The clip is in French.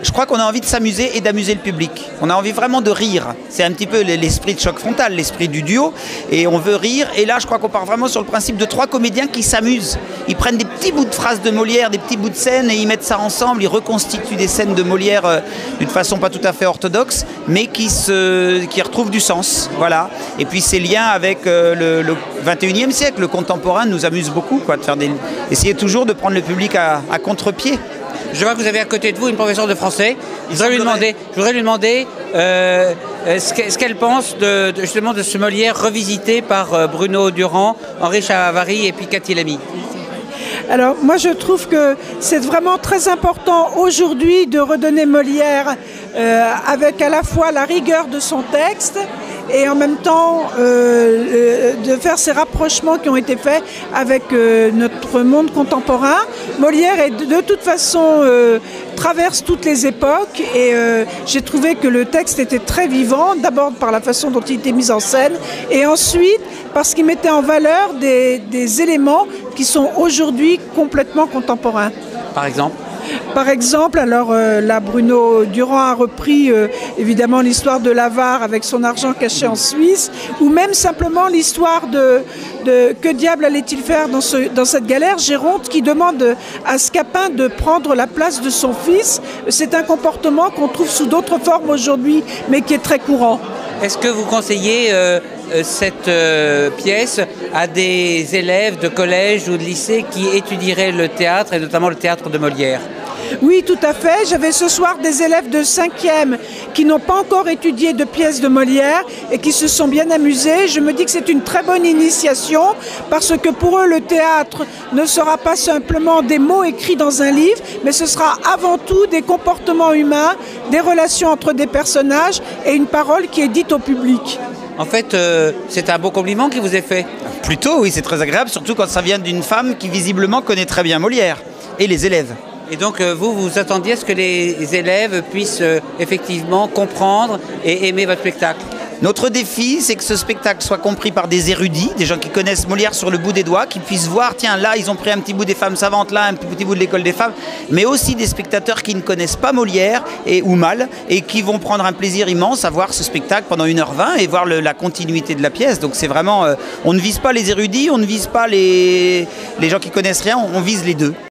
Je crois qu'on a envie de s'amuser et d'amuser le public. On a envie vraiment de rire. C'est un petit peu l'esprit de Choc Frontal, l'esprit du duo. Et on veut rire. Et là, je crois qu'on part vraiment sur le principe de 3 comédiens qui s'amusent. Ils prennent des petits bouts de phrases de Molière, des petits bouts de scènes, et ils mettent ça ensemble. Ils reconstituent des scènes de Molière d'une façon pas tout à fait orthodoxe, mais qui retrouvent du sens. Voilà. Et puis ces liens avec le 21e siècle, le contemporain, nous amuse beaucoup, quoi, de faire essayer toujours de prendre le public à contre-pied. Je vois que vous avez à côté de vous une professeure de français. Je voudrais lui demander ce qu'elle pense justement de ce Molière revisité par Bruno Durand, Henri Chavary et puis Cathy Lamy. Alors moi je trouve que c'est vraiment très important aujourd'hui de redonner Molière avec à la fois la rigueur de son texte et en même temps de faire ces rapprochements qui ont été faits avec notre monde contemporain. Molière est de toute façon traverse toutes les époques et j'ai trouvé que le texte était très vivant, d'abord par la façon dont il était mis en scène et ensuite parce qu'il mettait en valeur des éléments qui sont aujourd'hui complètement contemporains. Par exemple, alors là, Bruno Durand a repris évidemment l'histoire de l'avare avec son argent caché en Suisse, ou même simplement l'histoire de que diable allait-il faire dans cette galère, Géronte qui demande à Scapin de prendre la place de son fils. C'est un comportement qu'on trouve sous d'autres formes aujourd'hui, mais qui est très courant. Est-ce que vous conseillez cette pièce à des élèves de collège ou de lycée qui étudieraient le théâtre, et notamment le théâtre de Molière? Oui, tout à fait. J'avais ce soir des élèves de 5e qui n'ont pas encore étudié de pièces de Molière et qui se sont bien amusés. Je me dis que c'est une très bonne initiation parce que pour eux, le théâtre ne sera pas simplement des mots écrits dans un livre, mais ce sera avant tout des comportements humains, des relations entre des personnages et une parole qui est dite au public. En fait, c'est un beau compliment qui vous est fait. Plutôt, oui, c'est très agréable, surtout quand ça vient d'une femme qui visiblement connaît très bien Molière et les élèves. Et donc vous, vous attendiez à ce que les élèves puissent effectivement comprendre et aimer votre spectacle? Notre défi, c'est que ce spectacle soit compris par des érudits, des gens qui connaissent Molière sur le bout des doigts, qui puissent voir, tiens, là, ils ont pris un petit bout des femmes savantes, là, un petit bout de l'école des femmes, mais aussi des spectateurs qui ne connaissent pas Molière, ou mal, et qui vont prendre un plaisir immense à voir ce spectacle pendant 1h20 et voir la continuité de la pièce. Donc c'est vraiment, on ne vise pas les érudits, on ne vise pas les gens qui connaissent rien, on vise les deux.